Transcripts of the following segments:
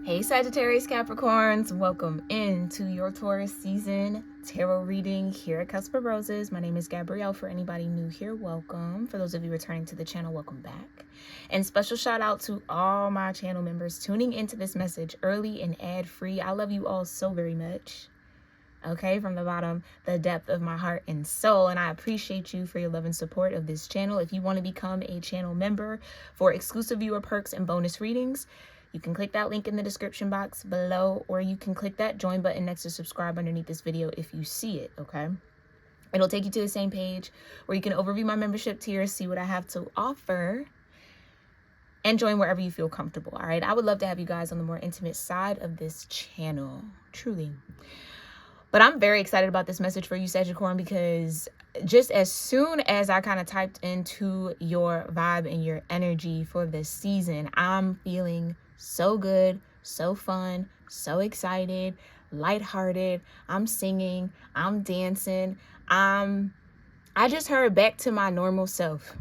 Hey Sagittarius, Capricorns, welcome into your Taurus season tarot reading here at Cusp of Roses. My name is Gabrielle. For anybody new here, welcome. For those of you returning to the channel, welcome back. And special shout out to all my channel members tuning into this message early and ad-free. I love you all so very much. Okay, from the bottom, the depth of my heart and soul. And I appreciate you for your love and support of this channel. If you want to become a channel member for exclusive viewer perks and bonus readings, you can click that link in the description box below, or you can click that join button next to subscribe underneath this video if you see it, okay? It'll take you to the same page where you can overview my membership tiers, see what I have to offer, and join wherever you feel comfortable, all right? I would love to have you guys on the more intimate side of this channel, truly. But I'm very excited about this message for you, Sagittarius, because just as soon as I kind of typed into your vibe and your energy for this season, I'm feeling so good, so fun, so excited, lighthearted. I'm singing, I'm dancing. I just heard back to my normal self.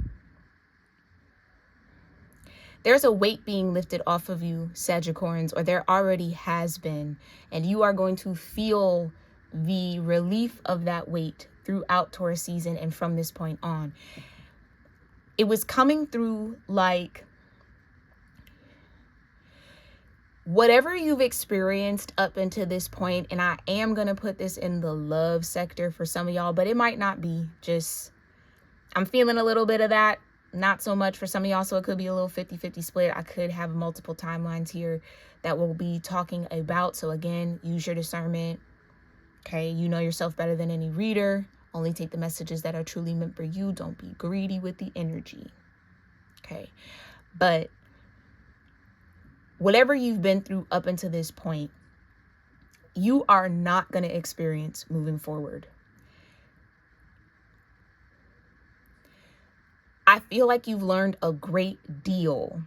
There's a weight being lifted off of you, Sagittarius, or there already has been, and you are going to feel the relief of that weight throughout Taurus season and from this point on. It was coming through like whatever you've experienced up until this point, and I am going to put this in the love sector for some of y'all, but it might not be. Just, I'm feeling a little bit of that. Not so much for some of y'all, so it could be a little 50-50 split. I could have multiple timelines here that we'll be talking about. So again, use your discernment. Okay, you know yourself better than any reader. Only take the messages that are truly meant for you. Don't be greedy with the energy. Okay, but whatever you've been through up until this point, you are not going to experience moving forward. I feel like you've learned a great deal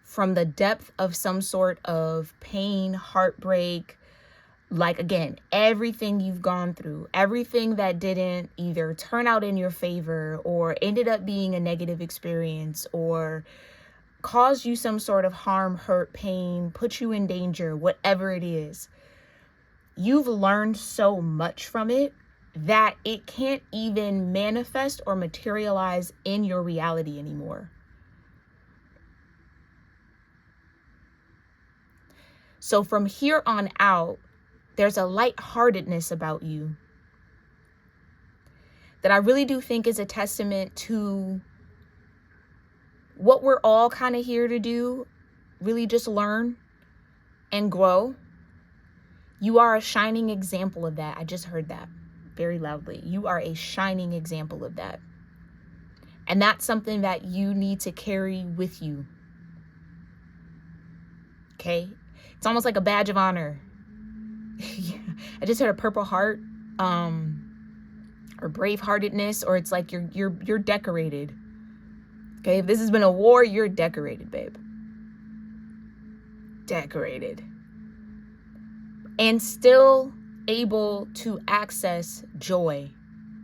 from the depth of some sort of pain, heartbreak. Like, again, everything you've gone through, everything that didn't either turn out in your favor or ended up being a negative experience or caused you some sort of harm, hurt, pain, put you in danger, whatever it is. You've learned so much from it that it can't even manifest or materialize in your reality anymore. So from here on out, there's a lightheartedness about you that I really do think is a testament to what we're all kind of here to do, really just learn and grow. You are a shining example of that. I just heard that very loudly. You are a shining example of that. And that's something that you need to carry with you. Okay? It's almost like a badge of honor. Yeah. I just heard a purple heart, or brave-heartedness, or it's like you're decorated. Okay, if this has been a war, you're decorated, babe. Decorated. And still able to access joy.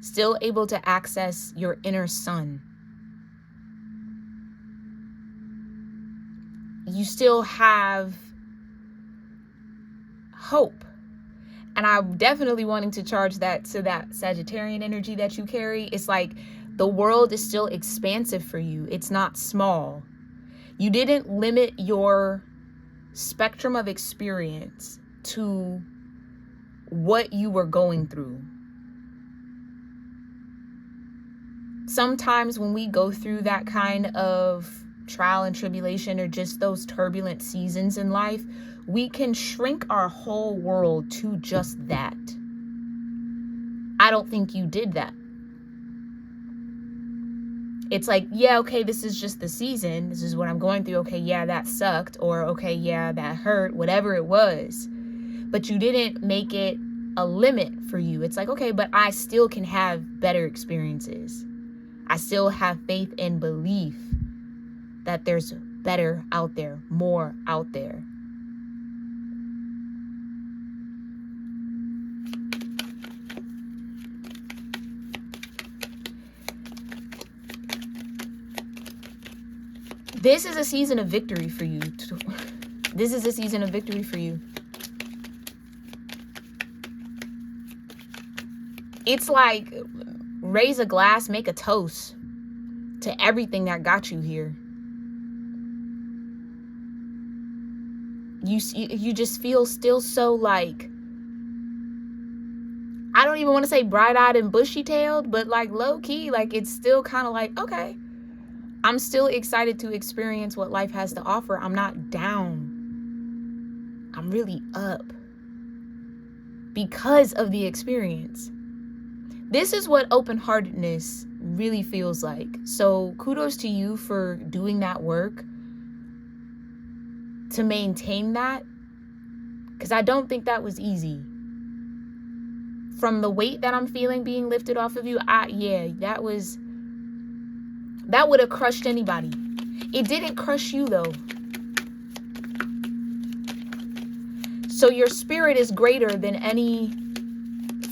Still able to access your inner sun. You still have hope. And I'm definitely wanting to charge that to that Sagittarian energy that you carry. It's like the world is still expansive for you. It's not small. You didn't limit your spectrum of experience to what you were going through. Sometimes when we go through that kind of trial and tribulation or just those turbulent seasons in life, we can shrink our whole world to just that. I don't think you did that. It's like, yeah, okay, this is just the season. This is what I'm going through. Okay, yeah, that sucked. Or, okay, yeah, that hurt. Whatever it was. But you didn't make it a limit for you. It's like, okay, but I still can have better experiences. I still have faith and belief that there's better out there, more out there. This is a season of victory for you. This is a season of victory for you. It's like raise a glass, make a toast to everything that got you here. You just feel still so like, I don't even want to say bright-eyed and bushy-tailed, but like low-key, like it's still kind of like, okay, I'm still excited to experience what life has to offer. I'm not down. I'm really up because of the experience. This is what open-heartedness really feels like. So kudos to you for doing that work to maintain that, because I don't think that was easy. From the weight that I'm feeling being lifted off of you, that would have crushed anybody. It didn't crush you though. So your spirit is greater than any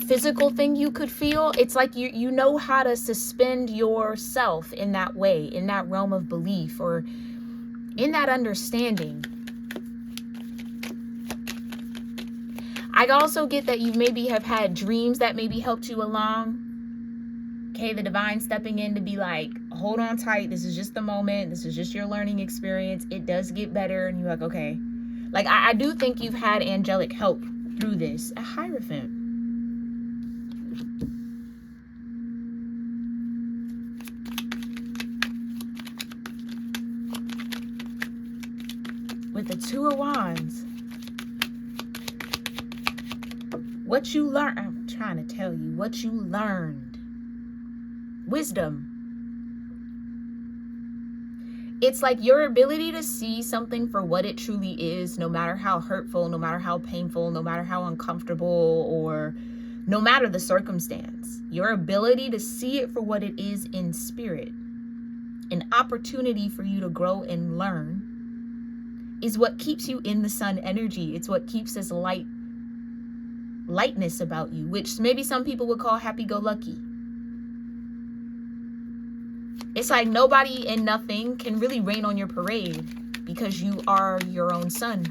physical thing you could feel. It's like you know how to suspend yourself in that way, in that realm of belief or in that understanding. I also get that you maybe have had dreams that maybe helped you along. Okay, the divine stepping in to be like, hold on tight. This is just the moment. This is just your learning experience. It does get better. And you're like, okay. Like, I do think you've had angelic help through this. A Hierophant. With the Two of Wands. What you learned, I'm trying to tell you, what you learned. Wisdom. It's like your ability to see something for what it truly is, no matter how hurtful, no matter how painful, no matter how uncomfortable, or no matter the circumstance. Your ability to see it for what it is in spirit, an opportunity for you to grow and learn, is what keeps you in the sun energy. It's what keeps this lightness about you, which maybe some people would call happy-go-lucky. It's like nobody and nothing can really rain on your parade because you are your own sun.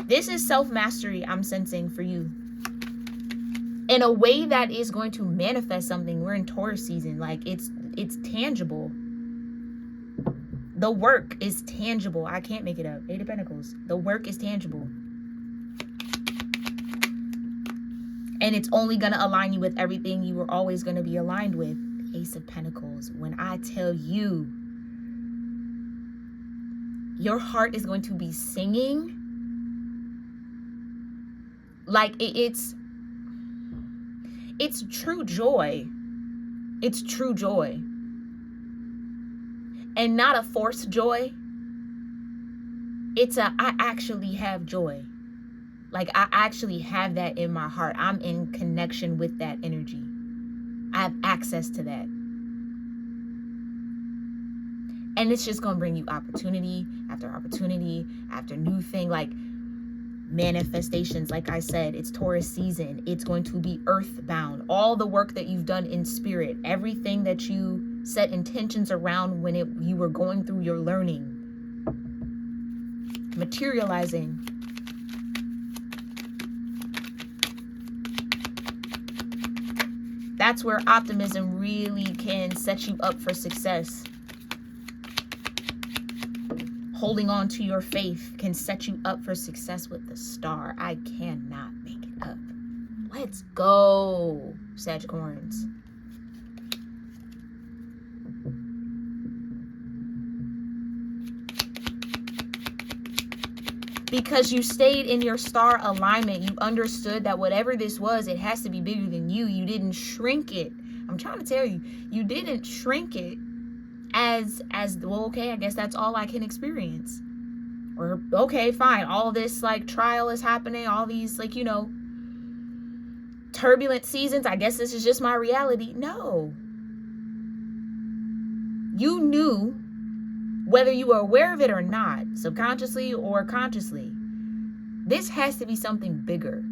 This is self-mastery I'm sensing for you. In a way that is going to manifest something. We're in Taurus season. Like it's tangible. The work is tangible. I can't make it up. Eight of Pentacles. The work is tangible. And it's only going to align you with everything you were always going to be aligned with. Ace of Pentacles. When I tell you, your heart is going to be singing. Like it's true joy. It's true joy. And not a forced joy. It's I actually have joy. Like I actually have that in my heart. I'm in connection with that energy. I have access to that. And it's just going to bring you opportunity after new thing, like manifestations. Like I said, it's Taurus season. It's going to be earthbound. All the work that you've done in spirit, everything that you set intentions around when you were going through your learning, materializing. That's where optimism really can set you up for success. Holding on to your faith can set you up for success with the Star. I cannot make it up. Let's go, Sagittarians. Because you stayed in your star alignment. You understood that whatever this was, it has to be bigger than you. You didn't shrink it. I'm trying to tell you, you didn't shrink it as well, okay, I guess that's all I can experience. Or, okay, fine. All this, like, trial is happening. All these, like, you know, turbulent seasons. I guess this is just my reality. No. You knew, whether you were aware of it or not, subconsciously or consciously, this has to be something bigger.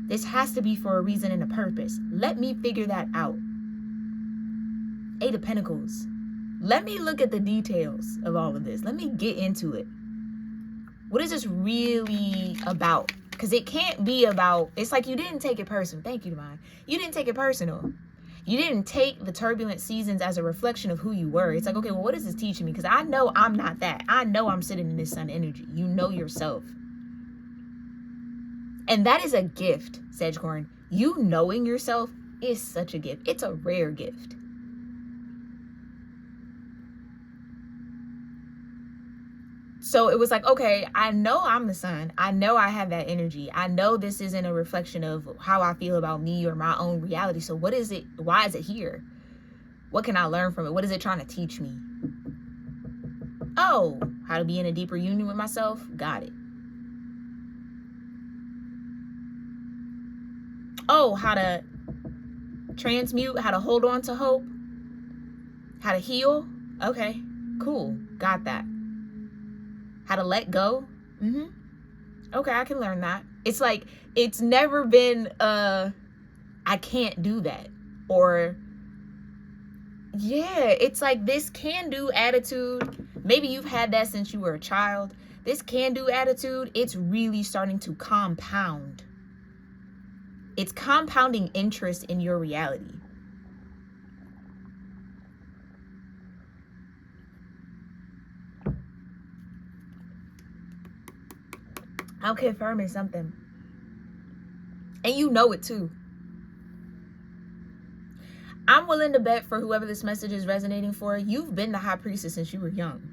This has to be for a reason and a purpose. Let me figure that out. Eight of Pentacles. Let me look at the details of all of this. Let me get into it. What is this really about? Because it can't be about, it's like you didn't take it personal. Thank you, Divine. You didn't take it personal. You didn't take the turbulent seasons as a reflection of who you were. It's like, okay, well, what is this teaching me? Because I know I'm not that. I know I'm sitting in this sun energy. You know yourself. And that is a gift, Sagittarius. You knowing yourself is such a gift. It's a rare gift. So it was like, okay, I know I'm the sun. I know I have that energy. I know this isn't a reflection of how I feel about me or my own reality. So what is it? Why is it here? What can I learn from it? What is it trying to teach me? Oh, how to be in a deeper union with myself? Got it. Oh, how to transmute, how to hold on to hope, how to heal. Okay, cool. Got that. How to let go. Okay, I can learn that. It's like, it's never been, I can't do that. Or, yeah, it's like this can-do attitude. Maybe you've had that since you were a child. This can-do attitude, it's really starting to compound. It's compounding interest in your reality. I'm confirming something. And you know it too. I'm willing to bet for whoever this message is resonating for, you've been the high priestess since you were young.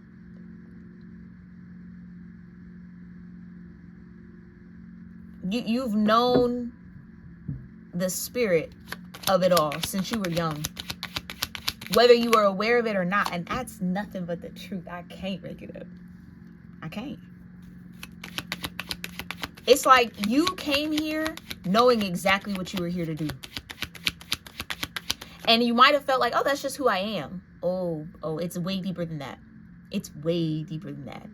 You've known the spirit of it all since you were young. Whether you were aware of it or not. And that's nothing but the truth. I can't make it up. I can't. It's like you came here knowing exactly what you were here to do. And you might have felt like, oh, that's just who I am. Oh, it's way deeper than that. It's way deeper than that.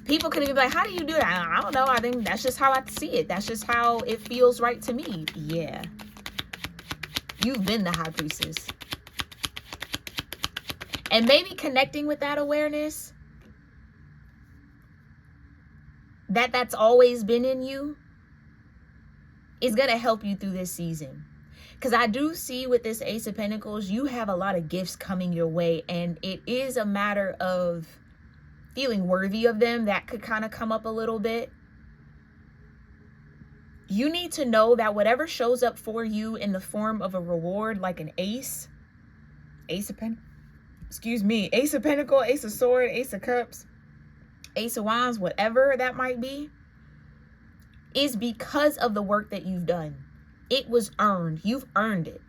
People could even be like, how do you do that? I don't know. I think that's just how I see it. That's just how it feels right to me. Yeah. You've been the high priestess. And maybe connecting with that awareness, that's always been in you, is going to help you through this season. Because I do see with this Ace of Pentacles, you have a lot of gifts coming your way. And it is a matter of feeling worthy of them. That could kind of come up a little bit. You need to know that whatever shows up for you in the form of a reward, like an ace of Pentacles, Ace of Pentacles, Ace of Swords, Ace of Cups, Ace of Wands, whatever that might be, is because of the work that you've done. It was earned. You've earned it.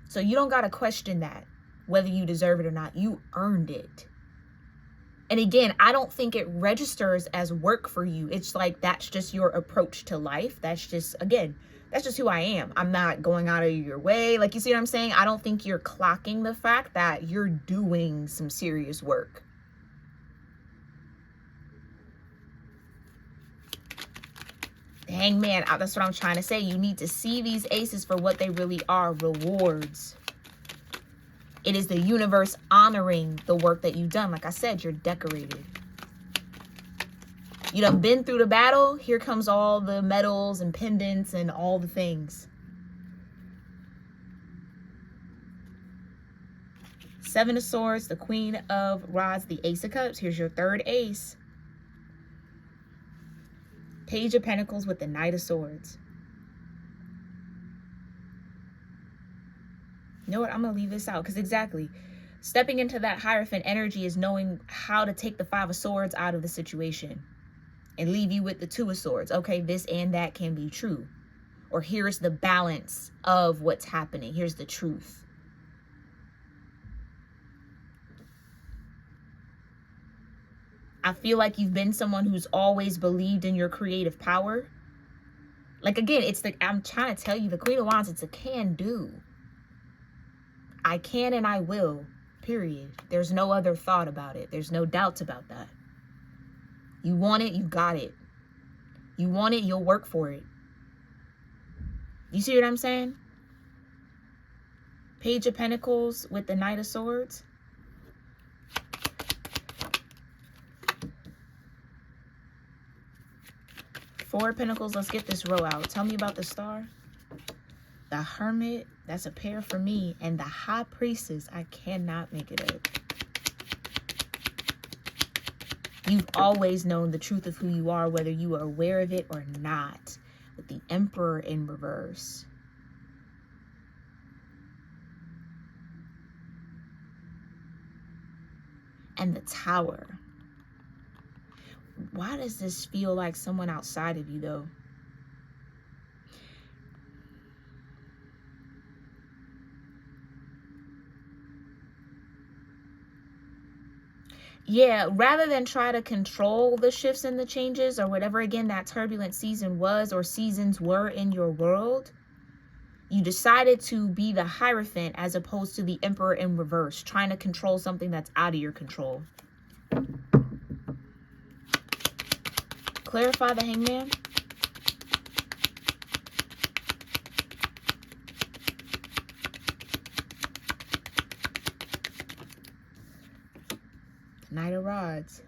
So you don't got to question that, whether you deserve it or not. You earned it. And again, I don't think it registers as work for you. It's like, that's just your approach to life. That's just, again, that's just who I am. I'm not going out of your way. Like, you see what I'm saying? I don't think you're clocking the fact that you're doing some serious work. Dang, man, that's what I'm trying to say. You need to see these aces for what they really are, rewards. It is the universe honoring the work that you've done. Like I said, you're decorated. You done been through the battle. Here comes all the medals and pendants and all the things. Seven of Swords, the Queen of Rods, the Ace of Cups. Here's your third ace. Page of Pentacles with the Knight of Swords. You know what? I'm going to leave this out because exactly. Stepping into that Hierophant energy is knowing how to take the Five of Swords out of the situation and leave you with the Two of Swords. Okay, this and that can be true. Or here's the balance of what's happening. Here's the truth. I feel like you've been someone who's always believed in your creative power. Like, again, it's the, I'm trying to tell you, the Queen of Wands, it's a can do. I can and I will, period. There's no other thought about it. There's no doubts about that. You want it, you got it. You want it, you'll work for it. You see what I'm saying? Page of Pentacles with the Knight of Swords. Four of Pentacles. Let's get this row out. Tell me about the Star. The Hermit. That's a pair for me. And the High Priestess. I cannot make it up. You've always known the truth of who you are, whether you are aware of it or not. With the Emperor in reverse. And the Tower. Why does this feel like someone outside of you, though? Yeah, rather than try to control the shifts and the changes or whatever, again, that turbulent season was or seasons were in your world, you decided to be the Hierophant as opposed to the Emperor in reverse, trying to control something that's out of your control. Clarify the Hangman. Knight of Rods.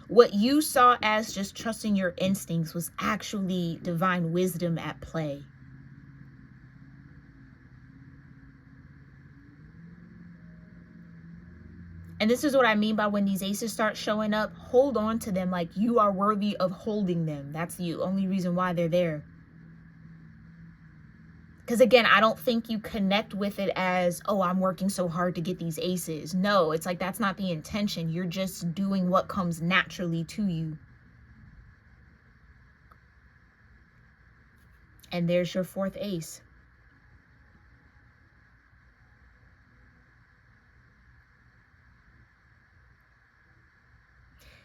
What you saw as just trusting your instincts was actually divine wisdom at play. And this is what I mean by when these aces start showing up, hold on to them like you are worthy of holding them. That's the only reason why they're there. Because again, I don't think you connect with it as, oh, I'm working so hard to get these aces. No, it's like that's not the intention. You're just doing what comes naturally to you. And there's your fourth ace.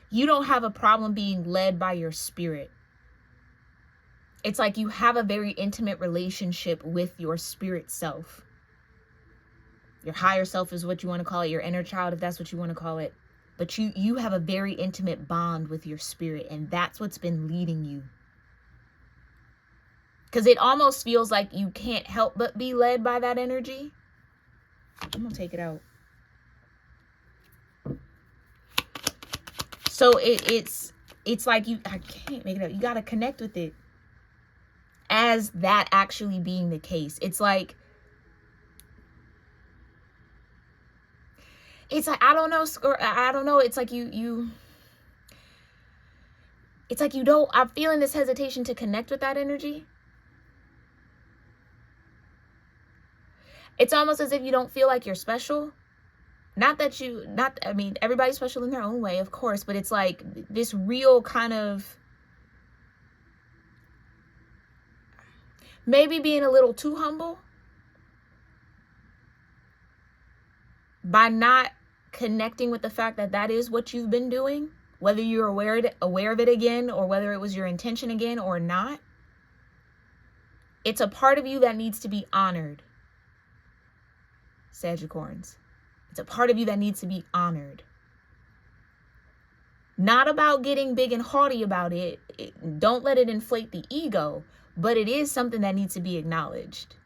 You don't have a problem being led by your spirit. It's like you have a very intimate relationship with your spirit self. Your higher self is what you want to call it, your inner child, if that's what you want to call it. But you have a very intimate bond with your spirit, and that's what's been leading you. Because it almost feels like you can't help but be led by that energy. I'm going to take it out. So it's like I can't make it up. You got to connect with it as that actually being the case. It's like I don't know, it's like it's like you don't, I'm feeling this hesitation to connect with that energy. It's almost as if you don't feel like you're special. I mean, everybody's special in their own way, of course, but it's like this real kind of maybe being a little too humble by not connecting with the fact that that is what you've been doing, whether you're aware of it again, or whether it was your intention again or not. It's a part of you that needs to be honored, Sagittarians. It's a part of you that needs to be honored. Not about getting big and haughty about it. Don't let it inflate the ego, but it is something that needs to be acknowledged.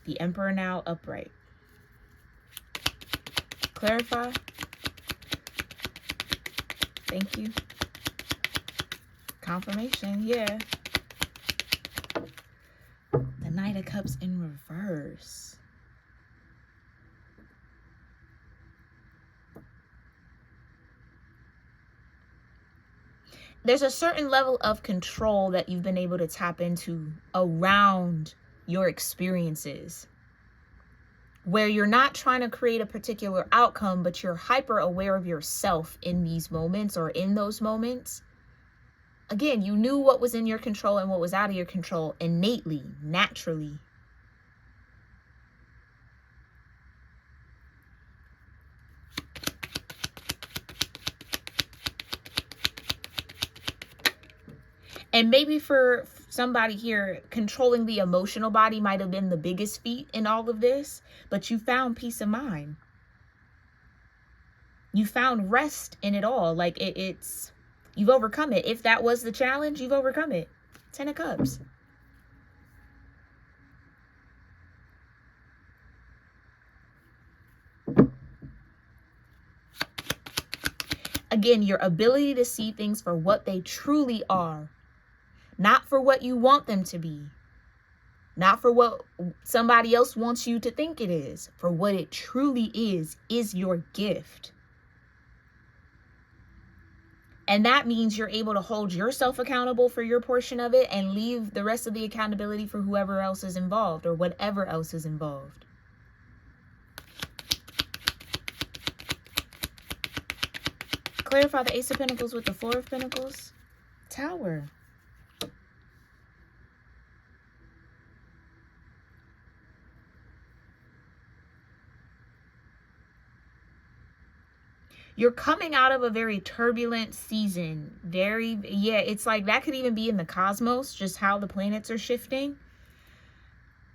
The Emperor now upright. Clarify. Thank you. Confirmation, yeah. The Knight of Cups in reverse. There's a certain level of control that you've been able to tap into around your experiences, where you're not trying to create a particular outcome, but you're hyper aware of yourself in these moments or in those moments. Again, you knew what was in your control and what was out of your control innately, naturally. And maybe for somebody here, controlling the emotional body might have been the biggest feat in all of this, but you found peace of mind. You found rest in it all. Like it's you've overcome it. If that was the challenge, you've overcome it. 10 of Cups. Again, your ability to see things for what they truly are, not for what you want them to be, not for what somebody else wants you to think it is. For what it truly is your gift. And that means you're able to hold yourself accountable for your portion of it and leave the rest of the accountability for whoever else is involved or whatever else is involved. Clarify the Ace of Pentacles with the Four of Pentacles. Tower. You're coming out of a very turbulent season. It's like that could even be in the cosmos, just how the planets are shifting.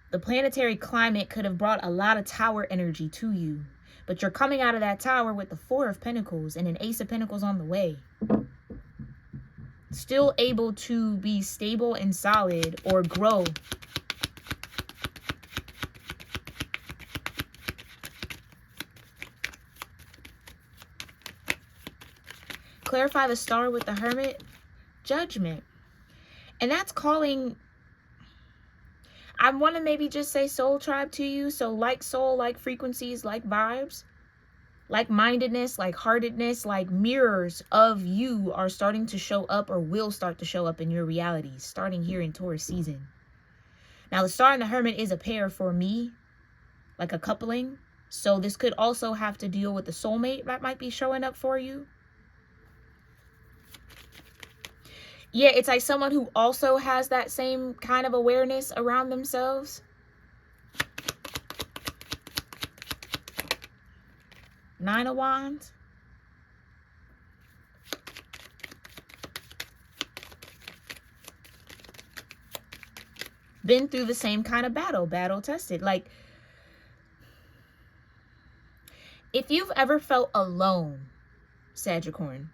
The planetary climate could have brought a lot of tower energy to you. But you're coming out of that tower with the Four of Pentacles and an Ace of Pentacles on the way. Still able to be stable and solid or grow. Clarify the Star with the Hermit. Judgment. And that's calling, I want to maybe just say soul tribe to you. So like soul, like frequencies, like vibes, like mindedness, like heartedness, like mirrors of you are starting to show up or will start to show up in your reality, starting here in Taurus season. Now the Star and the Hermit is a pair for me, like a coupling. So this could also have to deal with the soulmate that might be showing up for you. Yeah, it's like someone who also has that same kind of awareness around themselves. Nine of Wands. Been through the same kind of battle tested. Like, if you've ever felt alone, Sagittarius,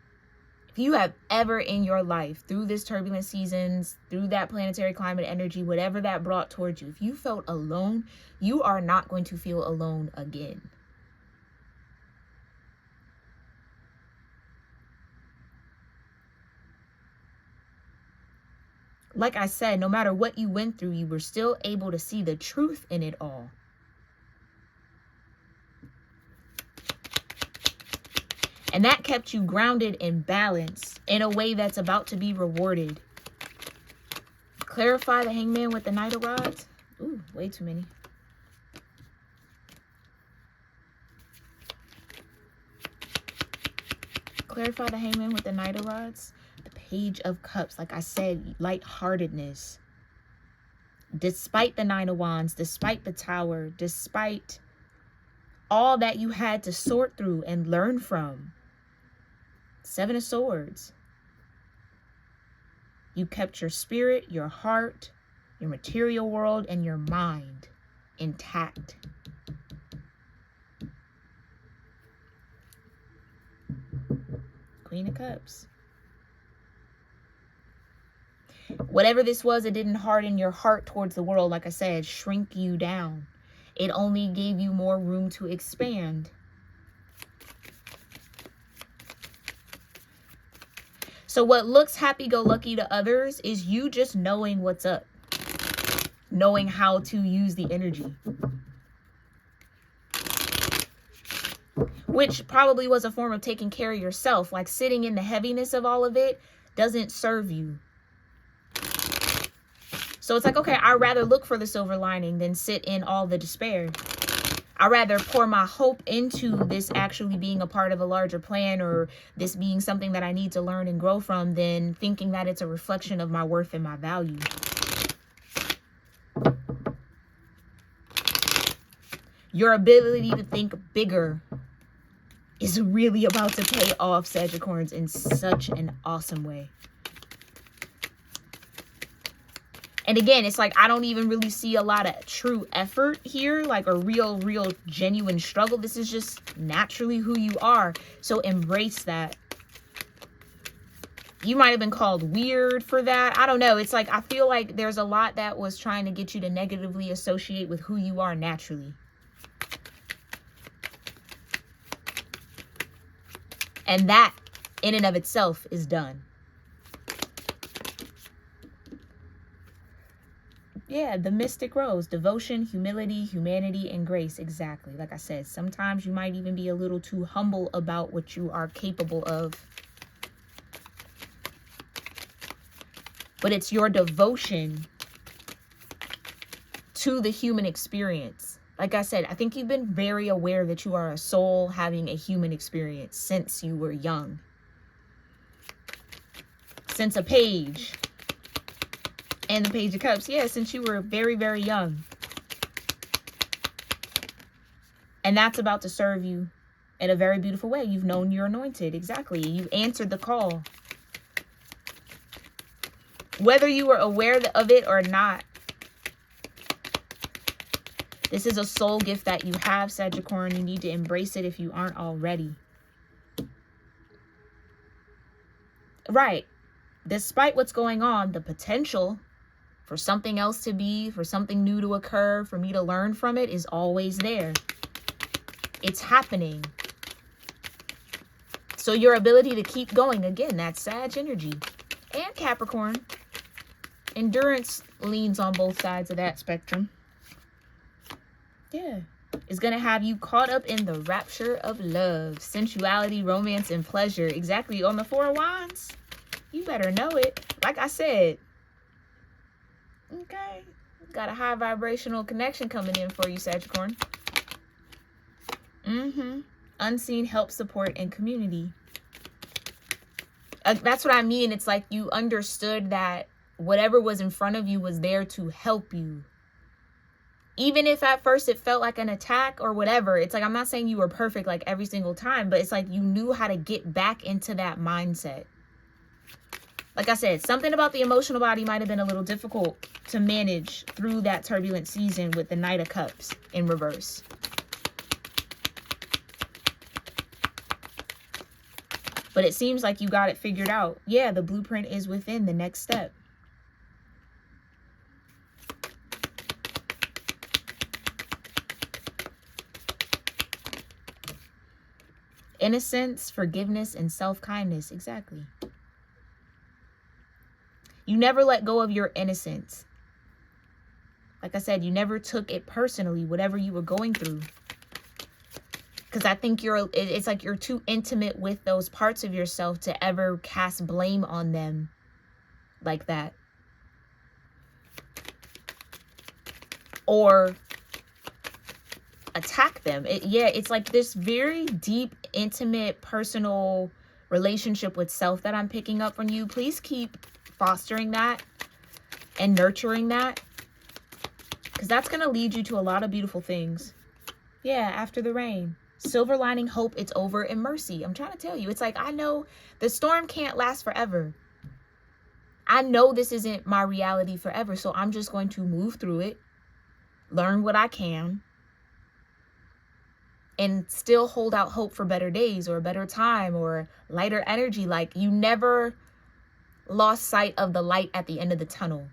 if you have ever in your life, through this turbulent seasons, through that planetary climate energy, whatever that brought towards you, if you felt alone, you are not going to feel alone again. Like I said, no matter what you went through, you were still able to see the truth in it all. And that kept you grounded and balanced in a way that's about to be rewarded. Clarify the Hangman with the Knight of Rods. Ooh, way too many. Clarify the Hangman with the Knight of Rods. The Page of Cups. Like I said, lightheartedness. Despite the Nine of Wands, despite the Tower, despite all that you had to sort through and learn from. Seven of Swords. You kept your spirit, your heart, your material world, and your mind intact. Queen of Cups. Whatever this was, it didn't harden your heart towards the world. Like I said, shrink you down. It only gave you more room to expand. So what looks happy-go-lucky to others is you just knowing what's up. Knowing how to use the energy. Which probably was a form of taking care of yourself. Like sitting in the heaviness of all of it doesn't serve you. So it's like, okay, I'd rather look for the silver lining than sit in all the despair. I'd rather pour my hope into this actually being a part of a larger plan or this being something that I need to learn and grow from than thinking that it's a reflection of my worth and my value. Your ability to think bigger is really about to pay off, Sagittarius, in such an awesome way. And again, it's like, I don't even really see a lot of true effort here, like a real genuine struggle. This is just naturally who you are. So embrace that. You might have been called weird for that. I don't know. It's like, I feel like there's a lot that was trying to get you to negatively associate with who you are naturally. And that in and of itself is done. Yeah, the mystic rose, devotion, humility, humanity, and grace. Exactly. Like I said, sometimes you might even be a little too humble about what you are capable of. But it's your devotion to the human experience. Like I said, I think you've been very aware that you are a soul having a human experience since you were young. Since a page. And the Page of Cups. Yeah, since you were very, very young. And that's about to serve you in a very beautiful way. You've known you're anointed. Exactly. You've answered the call. Whether you were aware of it or not. This is a soul gift that you have, Sagittarius. You need to embrace it if you aren't already. Right. Despite what's going on, the potential for something else to be, for something new to occur, for me to learn from it is always there. It's happening. So your ability to keep going, again, that's Sag energy. And Capricorn. Endurance leans on both sides of that spectrum. Yeah. It's going to have you caught up in the rapture of love, sensuality, romance, and pleasure. Exactly. On the Four of Wands. You better know it. Like I said. Okay. Got a high vibrational connection coming in for you, Sagittarius. Unseen help, support, and community. That's what I mean. It's like you understood that whatever was in front of you was there to help you. Even if at first it felt like an attack or whatever. It's like, I'm not saying you were perfect like every single time, but it's like you knew how to get back into that mindset. Like I said, something about the emotional body might have been a little difficult to manage through that turbulent season with the Knight of Cups in reverse. But it seems like you got it figured out. Yeah, the blueprint is within the next step. Innocence, forgiveness, and self-kindness. Exactly. You never let go of your innocence. Like I said, you never took it personally, whatever you were going through. Because I think it's like you're too intimate with those parts of yourself to ever cast blame on them like that. Or attack them. It's like this very deep, intimate, personal relationship with self that I'm picking up from you. Please keep fostering that and nurturing that, because that's going to lead you to a lot of beautiful things. Yeah, after the rain. Silver lining, hope, it's over, and mercy. I'm trying to tell you, it's like, I know the storm can't last forever. I know this isn't my reality forever, so I'm just going to move through it, learn what I can, and still hold out hope for better days or a better time or lighter energy. Like, you never lost sight of the light at the end of the tunnel,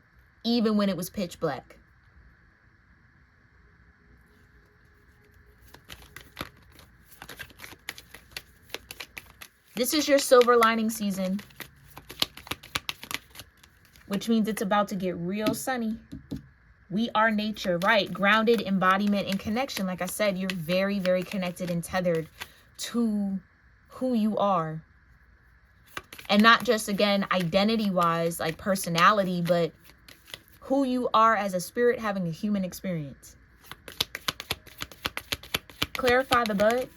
even when it was pitch black. This is your silver lining season, which means it's about to get real sunny. We are nature, right? Grounded, embodiment, and connection. Like I said, you're very, very connected and tethered to who you are. And not just, again, identity-wise, like personality, but who you are as a spirit having a human experience. Clarify the bud.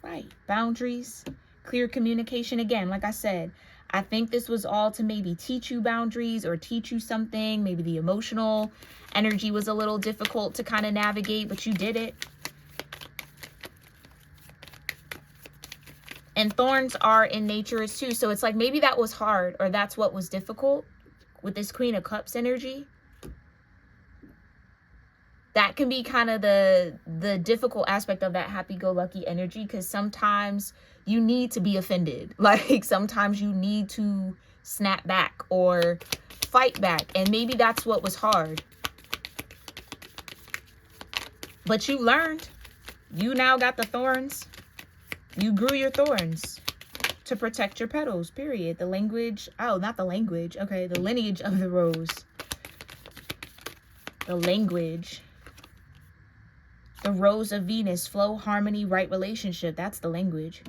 Right. Boundaries. Clear communication. Again, like I said, I think this was all to maybe teach you boundaries or teach you something. Maybe the emotional energy was a little difficult to kind of navigate, but you did it. And thorns are in nature too. So it's like maybe that was hard, or that's what was difficult, with this Queen of Cups energy, that can be kind of the difficult aspect of that happy-go-lucky energy, because sometimes you need to be offended. Like, sometimes you need to snap back or fight back, and maybe that's what was hard. But you learned. You now got the thorns. You grew your thorns to protect your petals, period. The language, oh, not the language. Okay, the lineage of the rose. The language. The rose of Venus, flow, harmony, right relationship. That's the language.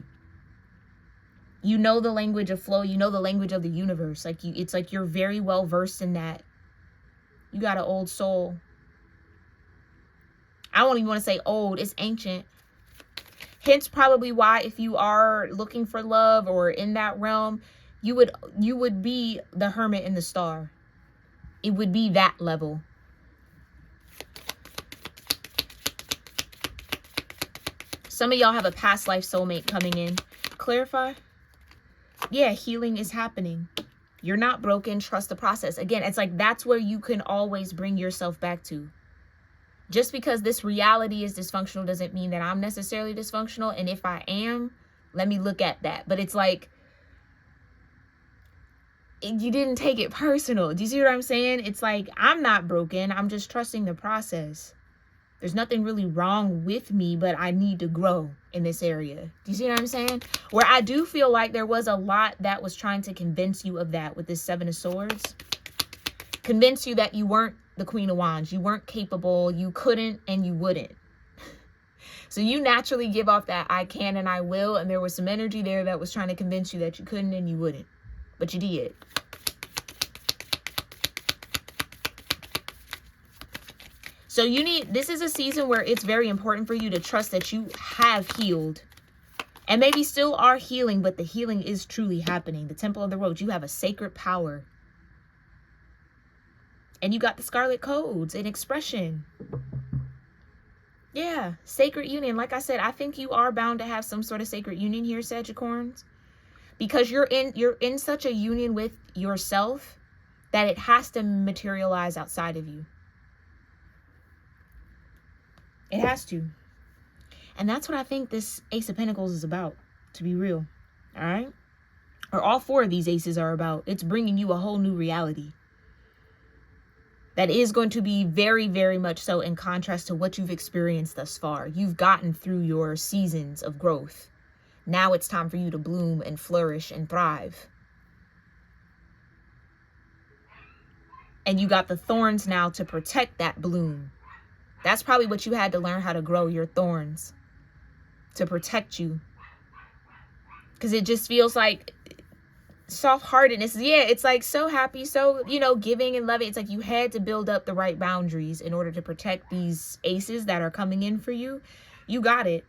You know the language of flow. You know the language of the universe. Like, it's like you're very well versed in that. You got an old soul. I don't even want to say old. It's ancient. Hence probably why, if you are looking for love or in that realm, you would be the hermit in the star. It would be that level. Some of y'all have a past life soulmate coming in. Clarify. Yeah, healing is happening. You're not broken. Trust the process. Again, it's like that's where you can always bring yourself back to. Just because this reality is dysfunctional doesn't mean that I'm necessarily dysfunctional. And if I am, let me look at that. But it's like, you didn't take it personal. Do you see what I'm saying? It's like, I'm not broken. I'm just trusting the process. There's nothing really wrong with me, but I need to grow in this area. Do you see what I'm saying? Where I do feel like there was a lot that was trying to convince you of that with this Seven of Swords. Convince you that you weren't the Queen of Wands. You weren't capable. You couldn't and you wouldn't. So you naturally give off that I can and I will. And there was some energy there that was trying to convince you that you couldn't and you wouldn't. But you did. So this is a season where it's very important for you to trust that you have healed. And maybe still are healing, but the healing is truly happening. The Temple of the Rose, you have a sacred power. And you got the Scarlet Codes and expression. Yeah, sacred union. Like I said, I think you are bound to have some sort of sacred union here, Sagittarians. Because you're in such a union with yourself that it has to materialize outside of you. It has to. And that's what I think this Ace of Pentacles is about, to be real. All right? Or all four of these aces are about. It's bringing you a whole new reality. That is going to be very, very much so in contrast to what you've experienced thus far. You've gotten through your seasons of growth. Now it's time for you to bloom and flourish and thrive. And you got the thorns now to protect that bloom. That's probably what you had to learn how to grow, your thorns. To protect you. Because it just feels like soft-heartedness. Yeah, it's like so happy, so, giving and loving. It's like you had to build up the right boundaries in order to protect these aces that are coming in for you. You got it.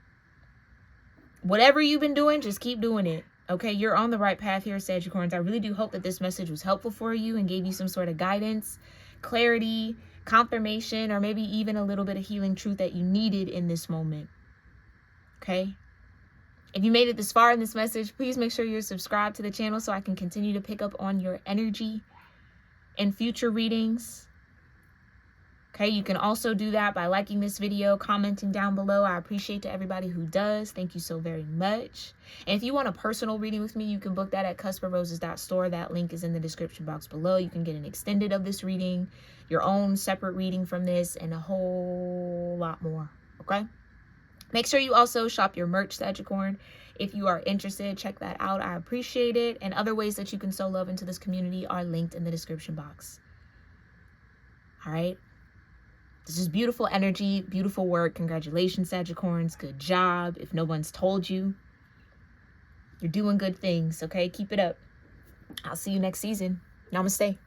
Whatever you've been doing, just keep doing it. Okay, you're on the right path here, Sagittarians. I really do hope that this message was helpful for you and gave you some sort of guidance, clarity, confirmation, or maybe even a little bit of healing truth that you needed in this moment. Okay? If you made it this far in this message, please make sure you're subscribed to the channel so I can continue to pick up on your energy in future readings. Okay, you can also do that by liking this video, commenting down below. I appreciate to everybody who does. Thank you so very much. And if you want a personal reading with me, you can book that at cusproses.store. That link is in the description box below. You can get an extended of this reading, your own separate reading from this, and a whole lot more. Okay? Make sure you also shop your merch, Sagittarian. If you are interested, check that out. I appreciate it. And other ways that you can sow love into this community are linked in the description box. All right? This is beautiful energy, beautiful work. Congratulations, Sagittarians. Good job. If no one's told you, you're doing good things, okay? Keep it up. I'll see you next season. Namaste.